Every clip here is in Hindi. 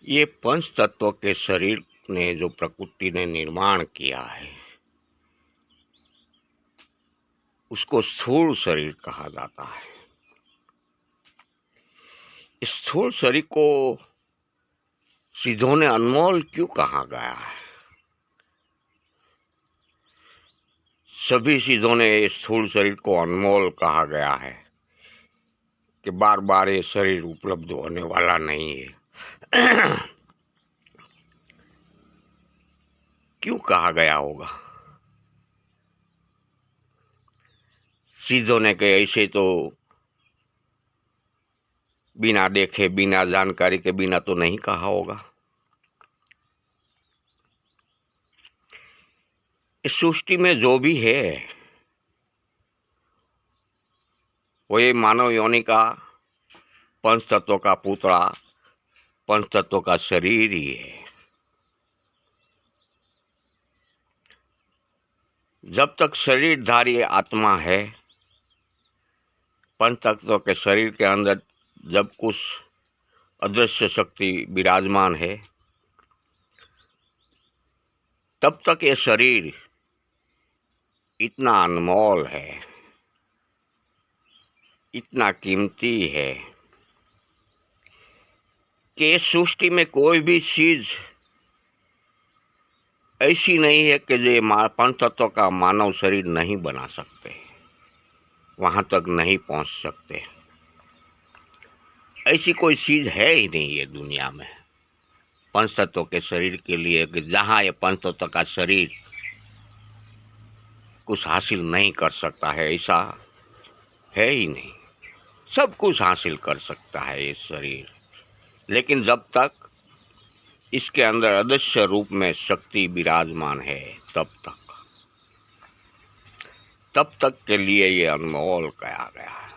ये पंच तत्वों के शरीर ने जो प्रकृति ने निर्माण किया है उसको स्थूल शरीर कहा जाता है। इस स्थूल शरीर को सिद्धों ने अनमोल क्यों कहा गया है? सभी सिद्धों ने इस स्थूल शरीर को अनमोल कहा गया है कि बार बार ये शरीर उपलब्ध होने वाला नहीं है। क्यों कहा गया होगा? सिद्धों ने कहे ऐसे तो बिना देखे बिना जानकारी के बिना तो नहीं कहा होगा। इस सृष्टि में जो भी है वो ये मानव योनि का पंच तत्वों का पुतला, पंच तत्वों का शरीर ही है। जब तक शरीरधारी आत्मा है, पंच तत्वों के शरीर के अंदर जब कुछ अदृश्य शक्ति विराजमान है, तब तक ये शरीर इतना अनमोल है, इतना कीमती है कि इस सृष्टि में कोई भी चीज ऐसी नहीं है कि जो पंच तत्वों का मानव शरीर नहीं बना सकते, वहां तक नहीं पहुंच सकते। ऐसी कोई चीज है ही नहीं ये दुनिया में पंच तत्वों के शरीर के लिए कि जहां ये पंच तत्व का शरीर कुछ हासिल नहीं कर सकता है, ऐसा है ही नहीं। सब कुछ हासिल कर सकता है ये शरीर, लेकिन जब तक इसके अंदर अदृश्य रूप में शक्ति विराजमान है तब तक के लिए ये अनमोल कहा गया है।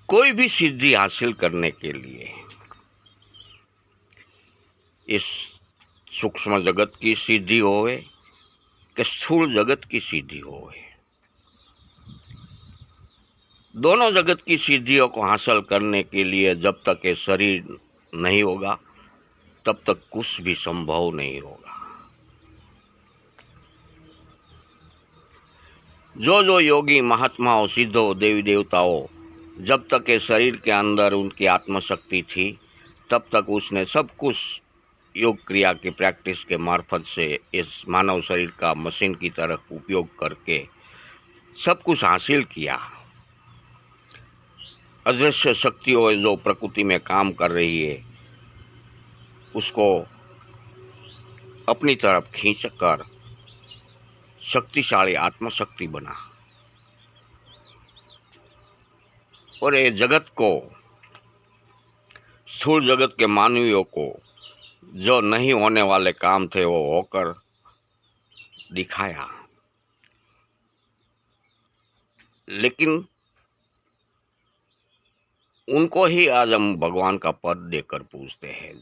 कोई भी सिद्धि हासिल करने के लिए इस सूक्ष्म जगत की सिद्धि होवे कि स्थूल जगत की सिद्धि होवे, दोनों जगत की सिद्धियों को हासिल करने के लिए जब तक ये शरीर नहीं होगा तब तक कुछ भी संभव नहीं होगा। जो जो योगी महात्माओं सिद्धों देवी देवताओं जब तक ये शरीर के अंदर उनकी आत्मशक्ति थी तब तक उसने सब कुछ योग क्रिया की प्रैक्टिस के मार्फत से इस मानव शरीर का मशीन की तरह उपयोग करके सब कुछ हासिल किया। अदृश्य शक्तियों जो प्रकृति में काम कर रही है उसको अपनी तरफ खींचकर शक्तिशाली आत्मशक्ति बना और ये जगत को, स्थूल जगत के मानवियों को जो नहीं होने वाले काम थे वो होकर दिखाया। लेकिन उनको ही आज हम भगवान का पद देकर पूजते हैं,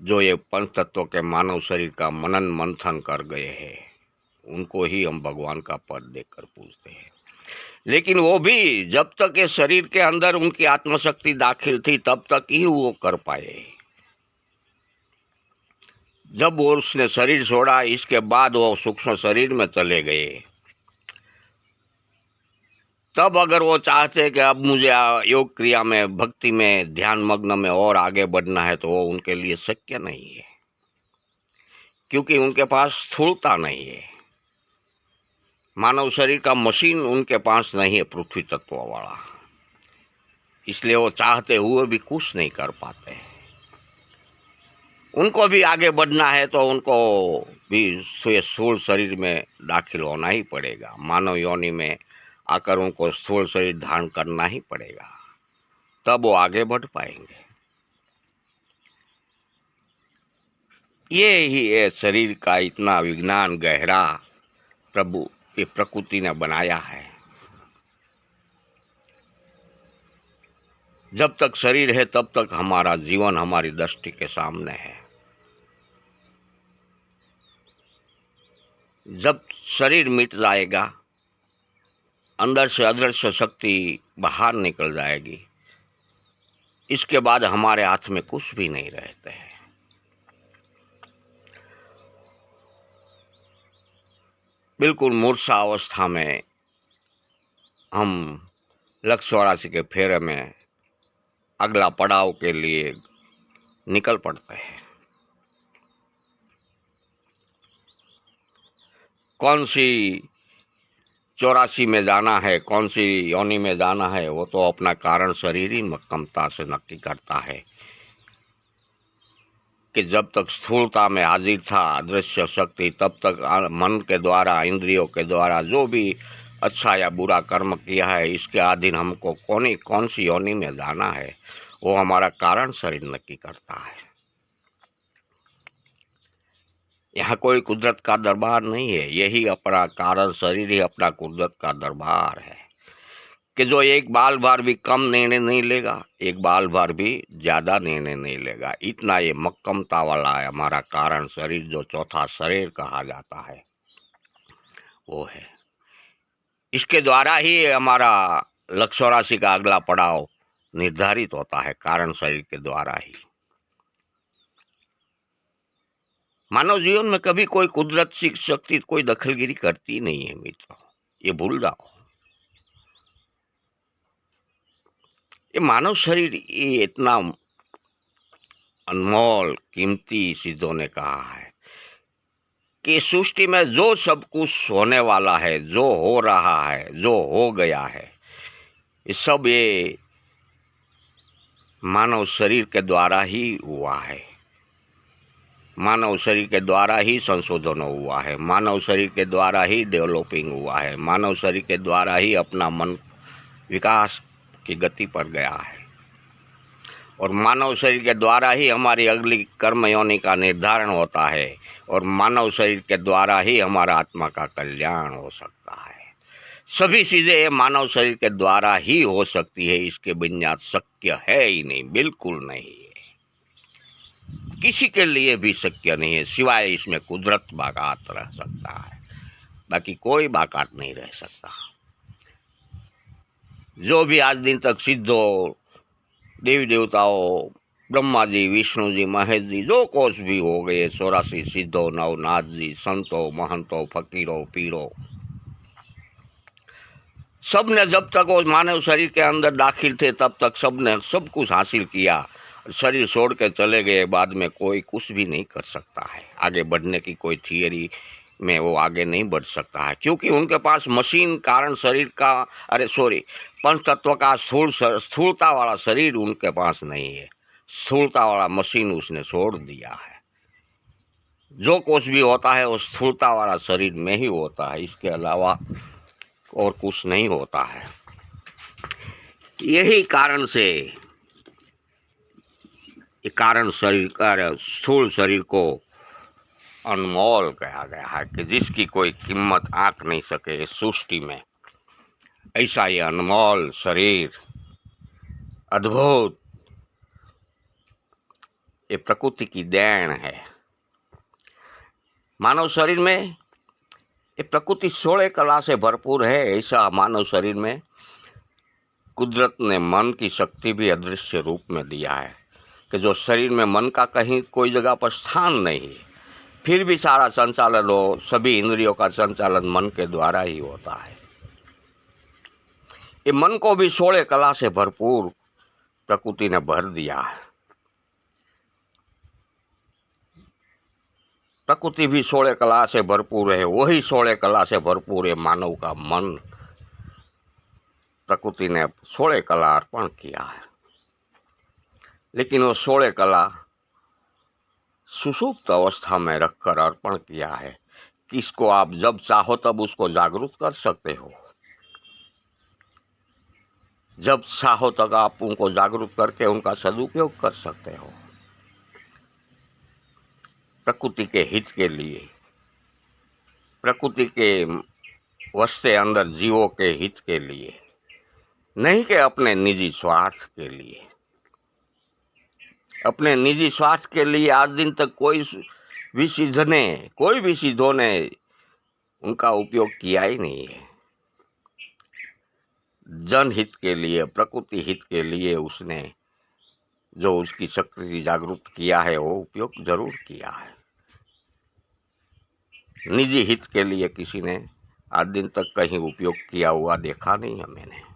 जो ये पंच तत्वों के मानव शरीर का मनन मंथन कर गए हैं, उनको ही हम भगवान का पद देकर पूजते हैं। लेकिन वो भी जब तक ये शरीर के अंदर उनकी आत्मशक्ति दाखिल थी तब तक ही वो कर पाए। जब वो उसने शरीर छोड़ा, इसके बाद वो सूक्ष्म शरीर में चले गए, तब अगर वो चाहते कि अब मुझे योग क्रिया में, भक्ति में, ध्यान मग्न में और आगे बढ़ना है तो वो उनके लिए शक्य नहीं है, क्योंकि उनके पास स्थूलता नहीं है। मानव शरीर का मशीन उनके पास नहीं है पृथ्वी तत्व वाला, इसलिए वो चाहते हुए भी कुछ नहीं कर पाते। उनको भी आगे बढ़ना है तो उनको भी स्थूल शरीर में दाखिल होना ही पड़ेगा, मानव योनि में आकर उनको स्थूल शरीर धारण करना ही पड़ेगा, तब वो आगे बढ़ पाएंगे। ये ही है शरीर का इतना विज्ञान गहरा प्रभु ये प्रकृति ने बनाया है। जब तक शरीर है तब तक हमारा जीवन हमारी दृष्टि के सामने है। जब शरीर मिट जाएगा, अंदर से अदृश्य शक्ति बाहर निकल जाएगी, इसके बाद हमारे हाथ में कुछ भी नहीं रहते हैं। बिल्कुल मूर्छा अवस्था में हम लक्ष्य के फेरे में अगला पड़ाव के लिए निकल पड़ते हैं। कौन सी 84 में जाना है, कौन सी योनि में जाना है, वो तो अपना कारण शरीर ही मक्कमता से नक्की करता है। कि जब तक स्थूलता में हाजिर था अदृश्य शक्ति, तब तक मन के द्वारा, इंद्रियों के द्वारा जो भी अच्छा या बुरा कर्म किया है, इसके अधीन हमको कौन सी योनि में जाना है, वो हमारा कारण शरीर नक्की करता है। यहाँ कोई कुदरत का दरबार नहीं है, यही अपना कारण शरीर ही अपना कुदरत का दरबार है। कि जो एक बाल बार भी कम निर्णय नहीं लेगा, एक बाल बार भी ज्यादा निर्णय नहीं लेगा, इतना ये मक्कमता वाला है हमारा कारण शरीर, जो चौथा शरीर कहा जाता है वो है। इसके द्वारा ही हमारा लक्ष्य राशि का अगला पड़ाव निर्धारित होता है, कारण शरीर के द्वारा ही। मानव जीवन में कभी कोई कुदरत की शक्ति कोई दखलगिरी करती नहीं है मित्रों, ये भूल जाओ। ये मानव शरीर ये इतना अनमोल कीमती सिद्धों ने कहा है कि सृष्टि में जो सब कुछ होने वाला है, जो हो रहा है, जो हो गया है, ये सब ये मानव शरीर के द्वारा ही हुआ है। मानव शरीर के द्वारा ही संशोधन हुआ है, मानव शरीर के द्वारा ही डेवलपिंग हुआ है, मानव शरीर के द्वारा ही अपना मन विकास की गति पर गया है, और मानव शरीर के द्वारा ही हमारी अगली कर्म योनि का निर्धारण होता है, और मानव शरीर के द्वारा ही हमारा आत्मा का कल्याण हो सकता है। सभी चीजें मानव शरीर के द्वारा ही हो सकती है, इसके बिना शक्य है ही नहीं, बिल्कुल नहीं है, किसी के लिए भी शक्य नहीं है, सिवाय इसमें कुदरत बाकात रह सकता है, बाकी कोई बाकात नहीं रह सकता। जो भी आज दिन तक सिद्धों, देवी देवताओं, ब्रह्मा जी, विष्णु जी, महेश जी, जो कुछ भी हो गए, 84 सिद्धों, नवनाथ जी, संतों, महंतों, फकीरों, पीरों, सब ने जब तक वो मानव शरीर के अंदर दाखिल थे तब तक सब ने सब कुछ हासिल किया। शरीर छोड़ के चले गए बाद में कोई कुछ भी नहीं कर सकता है, आगे बढ़ने की कोई थियरी में वो आगे नहीं बढ़ सकता है, क्योंकि उनके पास मशीन कारण शरीर का, पंच तत्व का स्थूलता वाला शरीर उनके पास नहीं है, स्थूलता वाला मशीन उसने छोड़ दिया है। जो कुछ भी होता है वो स्थूलता वाला शरीर में ही होता है, इसके अलावा और कुछ नहीं होता है। यही कारण से ये कारण शरीर का, स्थूल शरीर को अनमोल कहा गया है कि जिसकी कोई कीमत आंक नहीं सके इस सृष्टि में, ऐसा ये अनमोल शरीर, अद्भुत, ये प्रकृति की देन है। मानव शरीर में ये प्रकृति 16 कला से भरपूर है, ऐसा मानव शरीर में कुदरत ने मन की शक्ति भी अदृश्य रूप में दिया है, कि जो शरीर में मन का कहीं कोई जगह पर स्थान नहीं, फिर भी सारा संचालन हो, सभी इंद्रियों का संचालन मन के द्वारा ही होता है। ये मन को भी 16 कला से भरपूर प्रकृति ने भर दिया है। प्रकृति भी 16 कला से भरपूर है, वही 16 कला से भरपूर है मानव का मन। प्रकृति ने 16 कला अर्पण किया है, लेकिन वो 16 कला सुषुप्त अवस्था में रखकर अर्पण किया है, किसको आप जब चाहो तब उसको जागरूक कर सकते हो, जब चाहो तक आप उनको जागरूक करके उनका सदुपयोग कर सकते हो, प्रकृति के हित के लिए, प्रकृति के वसते अंदर जीवों के हित के लिए, नहीं कि अपने निजी स्वार्थ के लिए। अपने निजी स्वार्थ के लिए आज दिन तक कोई भी सिद्धों ने उनका उपयोग किया ही नहीं है। जन हित के लिए, प्रकृति हित के लिए उसने जो उसकी शक्ति जागरूक किया है वो उपयोग जरूर किया है। निजी हित के लिए किसी ने आज दिन तक कहीं उपयोग किया हुआ देखा नहीं है मैंने।